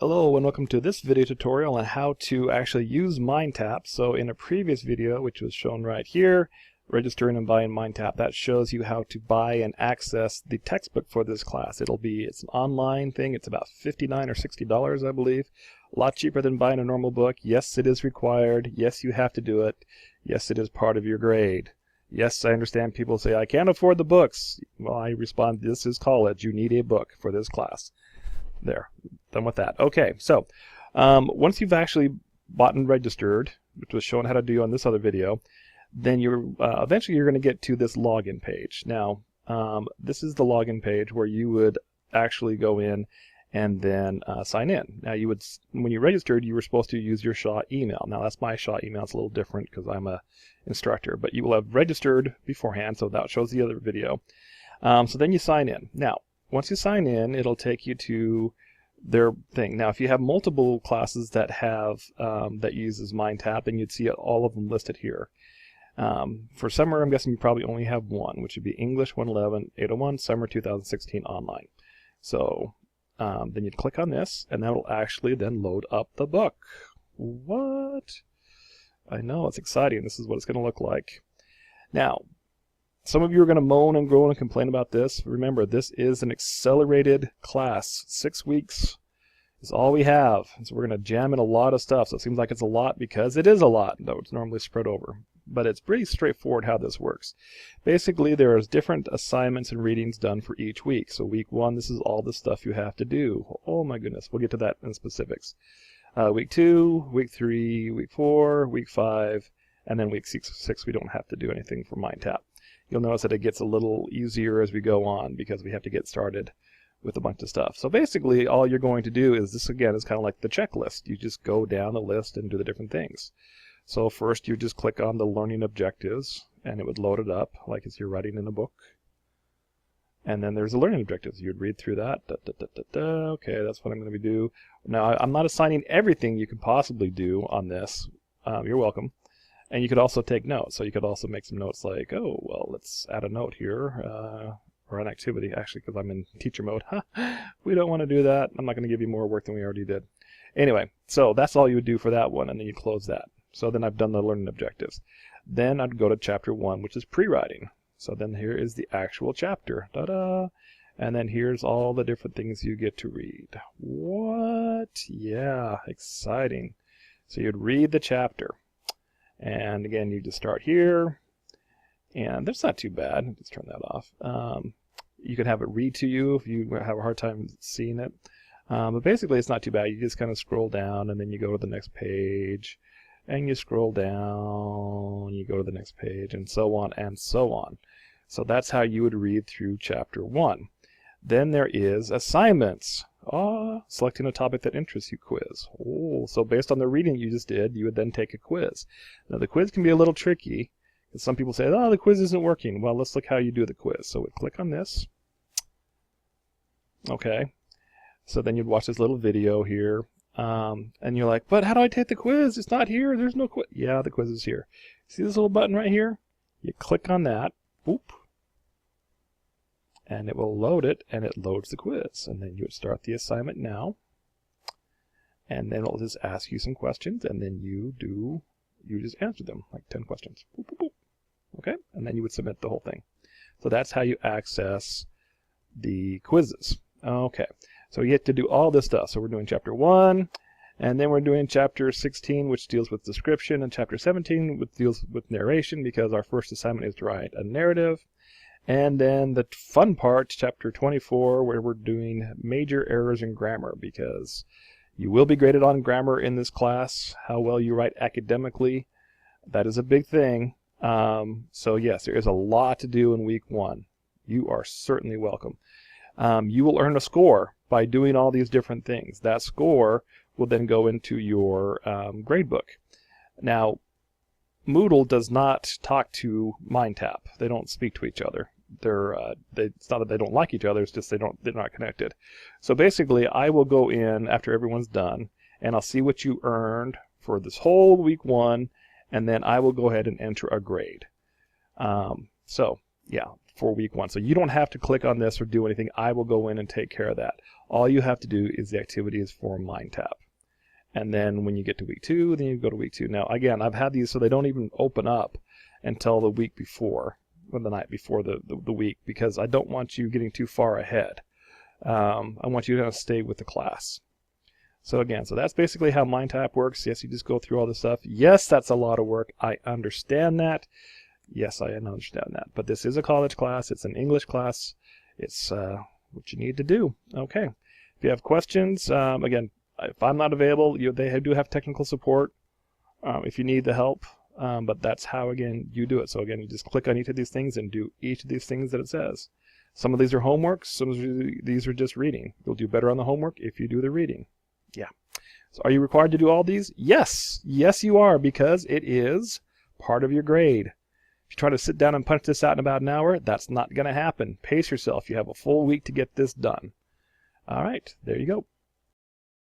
Hello and welcome to this video tutorial on how to actually use MindTap. So in a previous video, which was shown right here, registering and buying MindTap, that shows you how to buy and access the textbook for this class. It's an online thing. It's about $59 or $60, I believe. A lot cheaper than buying a normal book. Yes, it is required. Yes, you have to do it. Yes, it is part of your grade. Yes, I understand people say, I can't afford the books. Well, I respond, this is college. You need a book for this class. There, done with that. Okay, so once you've actually bought and registered, which was shown how to do on this other video, then you're eventually you're going to get to this login page. Now, this is the login page where you would actually go in and then sign in. Now, when you registered, you were supposed to use your SHA email. Now, that's my SHA email. It's a little different because I'm a instructor, but you will have registered beforehand, so that shows the other video. So then you sign in. Now, once you sign in, it'll take you to their thing. Now, if you have multiple classes that have that uses MindTap, then you'd see all of them listed here. For summer, I'm guessing you probably only have one, which would be English 111 801 Summer 2016 Online. So then you'd click on this, and that will actually then load up the book. What? I know, it's exciting. This is what it's going to look like. Now, some of you are going to moan and groan and complain about this. Remember, this is an accelerated class. 6 weeks is all we have. So we're going to jam in a lot of stuff. So it seems like it's a lot because it is a lot, though it's normally spread over. But it's pretty straightforward how this works. Basically, there's different assignments and readings done for each week. So week 1, this is all the stuff you have to do. Oh my goodness, we'll get to that in specifics. Week 2, week 3, week 4, week 5, and then week 6 we don't have to do anything for MindTap. You'll notice that it gets a little easier as we go on because we have to get started with a bunch of stuff. So basically, all you're going to do is this, again, is kind of like the checklist. You just go down the list and do the different things. So first, you just click on the learning objectives, and it would load it up like as you're writing in a book. And then there's the learning objectives. You'd read through that. Okay, that's what I'm going to do. Now, I'm not assigning everything you could possibly do on this. You're welcome. And you could also take notes. So you could also make some notes like, oh, well, let's add a note here, or an activity, actually, because I'm in teacher mode. We don't want to do that. I'm not going to give you more work than we already did. Anyway, so that's all you would do for that one, and then you close that. So then I've done the learning objectives. Then I'd go to chapter 1, which is pre-writing. So then here is the actual chapter. Ta-da! And then here's all the different things you get to read. What? Yeah, exciting. So you'd read the chapter. And again, you just start here, and that's not too bad. Just turn that off. You can have it read to you if you have a hard time seeing it. But basically, it's not too bad. You just kind of scroll down, and then you go to the next page, and you scroll down, you go to the next page, and so on and so on. So that's how you would read through chapter 1. Then there is assignments. Selecting a topic that interests you quiz. Oh, so based on the reading you just did, you would then take a quiz. Now the quiz can be a little tricky, because some people say, oh, the quiz isn't working. Well, let's look how you do the quiz. So we click on this. Okay. So then you'd watch this little video here, and you're like, but how do I take the quiz? It's not here. There's no quiz. Yeah, the quiz is here. See this little button right here? You click on that. Boop. And it will load it, and it loads the quiz. And then you would start the assignment now. And then it'll just ask you some questions, and then you just answer them, like 10 questions. Boop, boop, boop. Okay? And then you would submit the whole thing. So that's how you access the quizzes. Okay. So you have to do all this stuff. So we're doing chapter 1, and then we're doing chapter 16, which deals with description, and chapter 17, which deals with narration, because our first assignment is to write a narrative. And then the fun part, chapter 24, where we're doing major errors in grammar, because you will be graded on grammar in this class, how well you write academically. That is a big thing. So yes, there is a lot to do in week 1. You are certainly welcome. You will earn a score by doing all these different things. That score will then go into your grade book. Now, Moodle does not talk to MindTap. They don't speak to each other. It's not that they don't like each other, it's just they're not connected. So basically, I will go in after everyone's done, and I'll see what you earned for this whole week 1, and then I will go ahead and enter a grade. So yeah, for week 1. So you don't have to click on this or do anything. I will go in and take care of that. All you have to do is the activities for MindTap. And then when you get to week 2, then you go to week 2. Now, again, I've had these so they don't even open up until the week before, or the night before the week, because I don't want you getting too far ahead. I want you to kind of stay with the class. So again, so that's basically how MindTap works. Yes, you just go through all this stuff. Yes, that's a lot of work. I understand that. Yes, I understand that. But this is a college class. It's an English class. It's what you need to do. Okay. If you have questions, again, if I'm not available, they do have technical support if you need the help. But that's how, again, you do it. So again, you just click on each of these things and do each of these things that it says. Some of these are homework. Some of these are just reading. You'll do better on the homework if you do the reading. Yeah. So are you required to do all these? Yes. Yes, you are, because it is part of your grade. If you try to sit down and punch this out in about an hour, that's not going to happen. Pace yourself. You have a full week to get this done. All right. There you go.